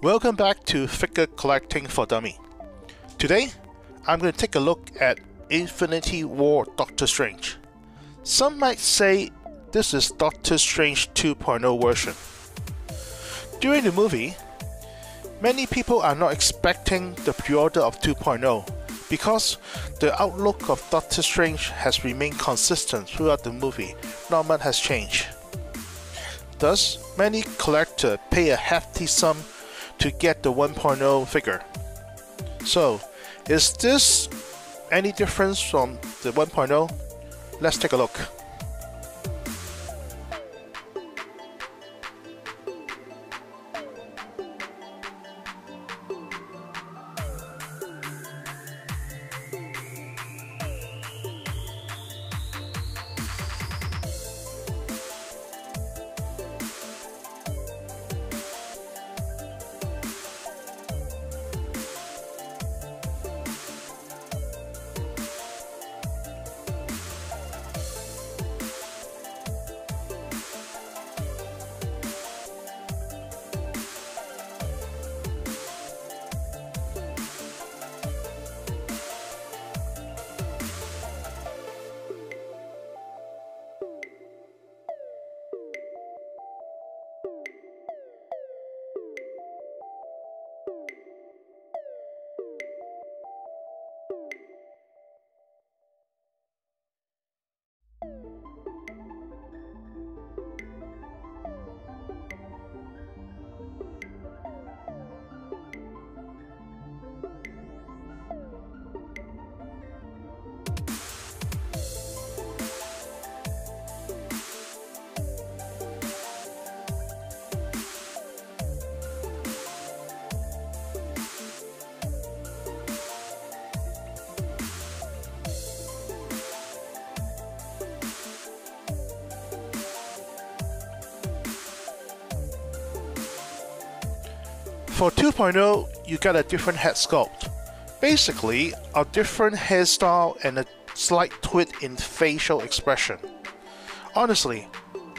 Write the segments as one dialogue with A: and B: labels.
A: Welcome back to Figure Collecting for Dummy. Today, I'm going to take a look at Infinity War Doctor Strange. Some might say this is Doctor Strange 2.0 version. During the movie, many people are not expecting the pre-order of 2.0 because the outlook of Doctor Strange has remained consistent throughout the movie. Not much has changed. Thus, many collectors pay a hefty sum to get the 1.0 figure. So, is this any difference from the 1.0? Let's take a look. For 2.0, you get a different head sculpt. Basically, a different hairstyle and a slight tweak in facial expression. Honestly,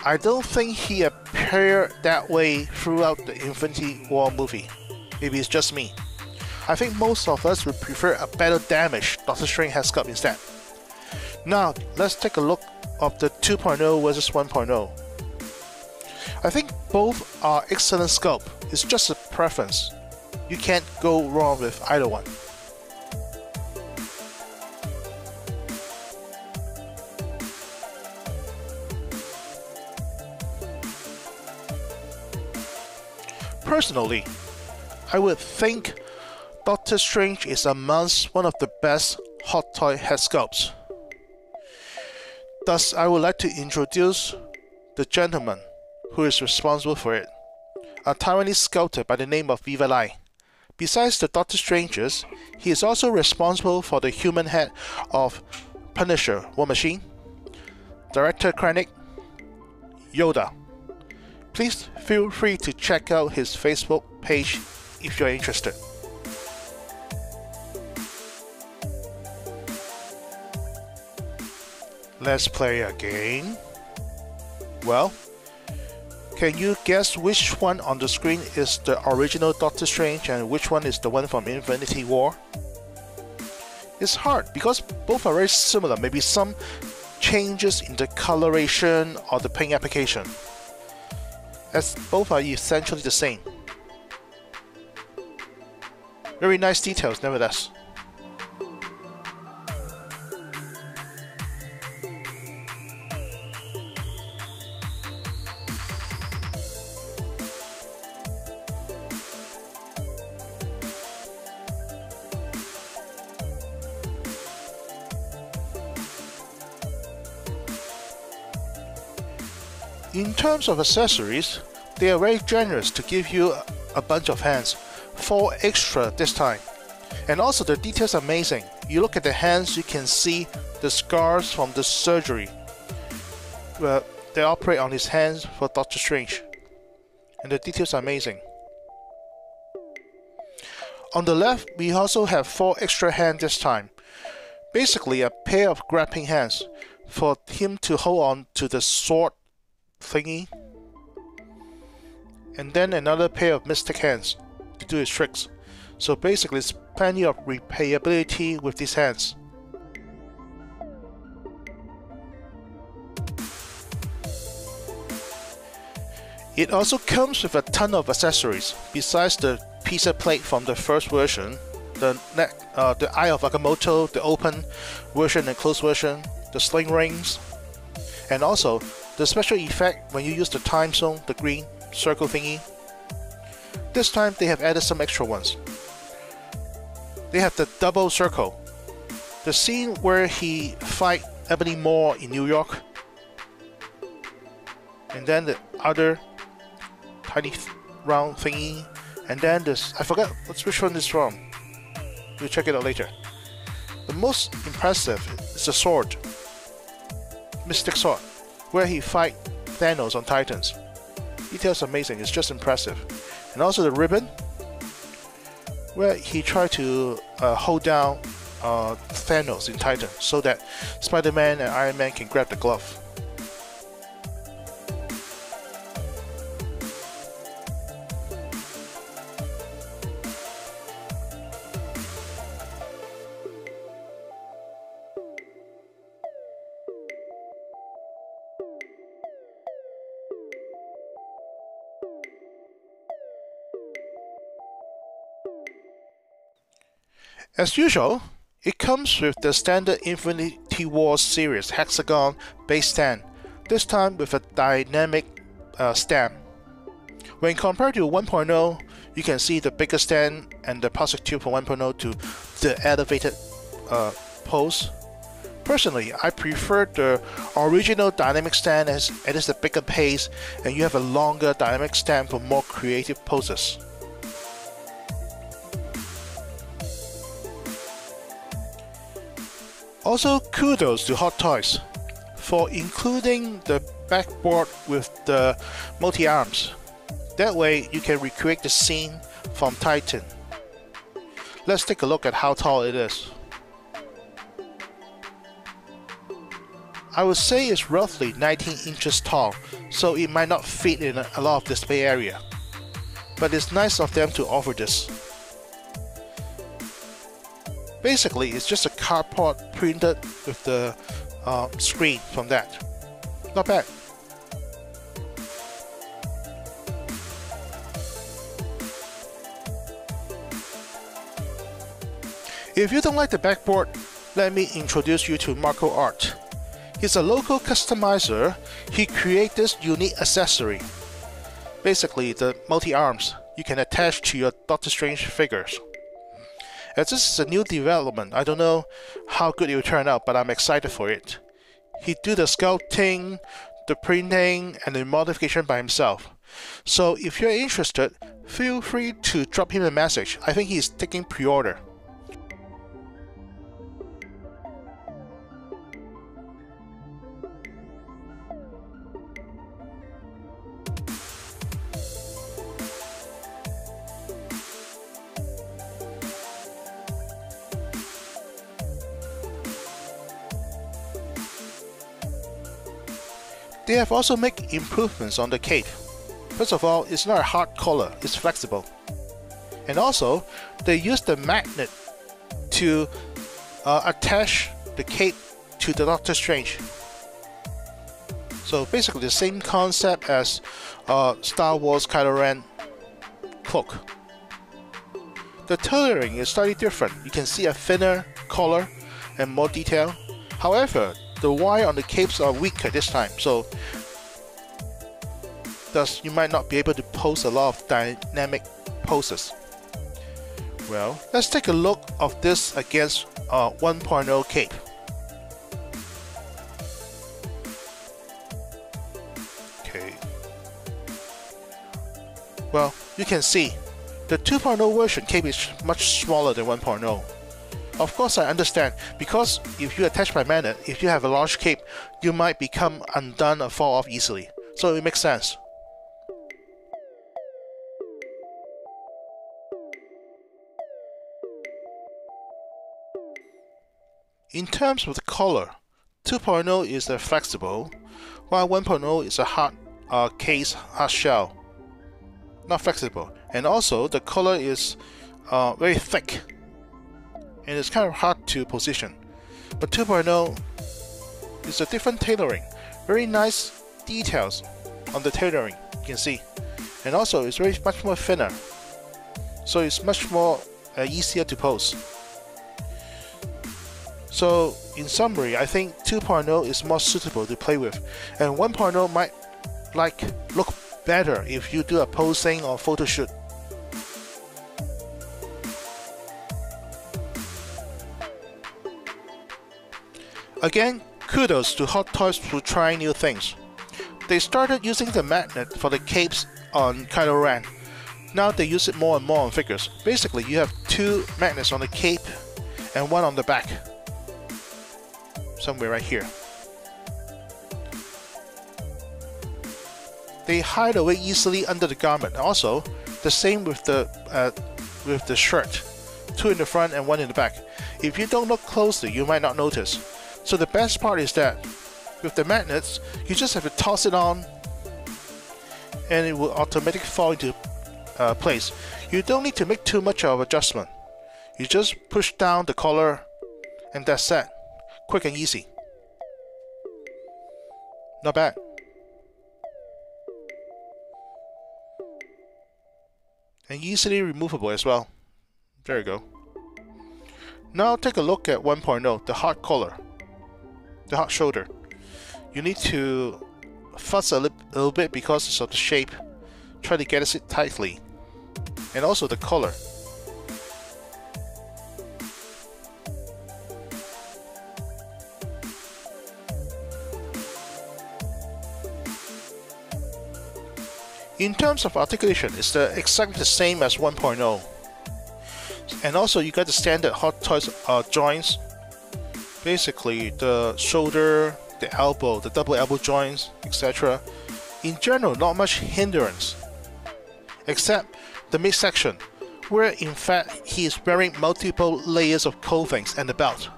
A: I don't think he appeared that way throughout the Infinity War movie. Maybe it's just me. I think most of us would prefer a better damaged Doctor Strange head sculpt instead. Now, let's take a look of the 2.0 versus 1.0. I think both are excellent sculpt. It's just a preference. You can't go wrong with either one. Personally, I would think Doctor Strange is amongst one of the best hot toy head sculpts. Thus, I would like to introduce the gentleman who is responsible for it, a Taiwanese sculptor by the name of Viva Lai. Besides the Doctor Stranges, he is also responsible for the human head of Punisher, War Machine, Director Krennic, Yoda. Please feel free to check out his Facebook page if you're interested. Let's play a game. Well, can you guess which one on the screen is the original Doctor Strange and which one is the one from Infinity War? It's hard because both are very similar, maybe some changes in the coloration or the paint application, as both are essentially the same. Very nice details nevertheless. In terms of accessories, they are very generous to give you a bunch of hands, 4 extra this time. And also the details are amazing. You look at the hands, you can see the scars from the surgery where they operate on his hands for Doctor Strange. And the details are amazing. On the left, we also have 4 extra hands this time. Basically a pair of grappling hands for him to hold on to the sword thingy. and then another pair of mystic hands to do his tricks. So basically, there's plenty of replayability with these hands. It also comes with a ton of accessories. Besides the pizza plate from the first version, the Eye of Agamotto, the open version and closed version, the sling rings, and also the special effect when you use the time zone, the green circle thingy. This time they have added some extra ones. They have the double circle, the scene where he fight Ebony Maw in New York, and then the other tiny round thingy, and then this, I forgot which one this is from. We'll check it out later. The most impressive is the sword, Mystic Sword, where he fight Thanos on Titans. Details amazing, it's just impressive. And also the ribbon, where he tried to hold down Thanos in Titan so that Spider-Man and Iron Man can grab the glove. As usual, it comes with the standard Infinity War series hexagon base stand, this time with a dynamic stand. When compared to 1.0, you can see the bigger stand and the plastic tube from 1.0 to the elevated pose. Personally, I prefer the original dynamic stand as it is a bigger pace and you have a longer dynamic stand for more creative poses. Also, kudos to Hot Toys for including the backboard with the multi-arms. That way you can recreate the scene from Titan. Let's take a look at how tall it is. I would say it's roughly 19 inches tall, so it might not fit in a lot of display area. But it's nice of them to offer this. Basically, it's just a cardboard printed with the screen from that. Not bad. If you don't like the backboard, let me introduce you to Marco Art. He's a local customizer. He created this unique accessory. Basically, the multi-arms you can attach to your Doctor Strange figures. As this is a new development, I don't know how good it will turn out, but I'm excited for it. He do the sculpting, the printing, and the modification by himself. So if you're interested, feel free to drop him a message. I think he's taking pre-order. They have also made improvements on the cape. First of all, it's not a hard collar, it's flexible. And also, they use the magnet to attach the cape to the Doctor Strange. So basically the same concept as Star Wars Kylo Ren cloak. The tailoring is slightly different. You can see a thinner collar and more detail. However, the wire on the capes are weaker this time, so thus you might not be able to pose a lot of dynamic poses. Well, let's take a look of this against 1.0 cape. Okay. Well, you can see the 2.0 version cape is much smaller than 1.0. Of course, I understand, because if you attach by magnet, if you have a large cape, you might become undone or fall off easily. So it makes sense. In terms of the collar, 2.0 is a flexible, while 1.0 is a hard case, hard shell. not flexible, and also the color is very thick, and it's kind of hard to position. But 2.0 is a different tailoring, very nice details on the tailoring, you can see, and also it's much more thinner, so it's much more easier to pose. So in summary, I think 2.0 is more suitable to play with, and 1.0 might look better if you do a posing or photo shoot. Again, kudos to Hot Toys for trying new things. They started using the magnet for the capes on Kylo Ren. Now they use it more and more on figures. Basically, you have 2 magnets on the cape and 1 on the back. Somewhere right here. They hide away easily under the garment. Also, the same with the shirt. 2 in the front and 1 in the back. If you don't look closely, you might not notice. So the best part is that with the magnets, you just have to toss it on and it will automatically fall into place. You don't need to make too much of adjustment. You just push down the collar and that's it. Quick and easy. Not bad. And easily removable as well. There you go. Now take a look at 1.0, the hot collar. The hot shoulder. You need to fuss a little bit because of the shape. Try to get it sit tightly. And also the collar. In terms of articulation, it's exactly the same as 1.0. And also you got the standard Hot Toys joints. Basically the shoulder, the elbow, the double elbow joints, etc. In general, not much hindrance, except the midsection, where in fact he is wearing multiple layers of clothing and the belt.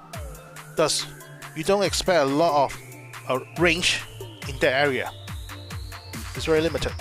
A: Thus, you don't expect a lot of range in that area. It's very limited.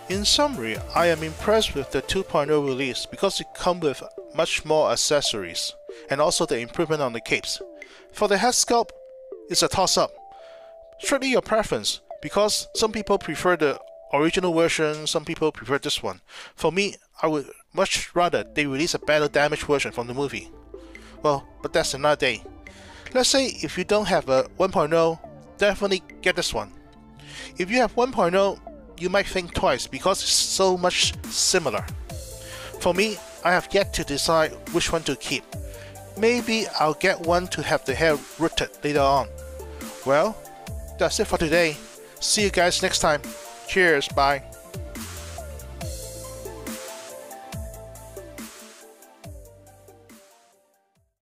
A: In summary, I am impressed with the 2.0 release because it comes with much more accessories and also the improvement on the capes. For the head sculpt, it's a toss-up. Strictly your preference, because some people prefer the original version, some people prefer this one. For me, I would much rather they release a better damaged version from the movie. Well, but that's another day. Let's say if you don't have a 1.0, definitely get this one. If you have 1.0, you might think twice because it's so much similar. For me, I have yet to decide which one to keep. Maybe I'll get one to have the hair rooted later on. Well, that's it for today. See you guys next time. Cheers, bye.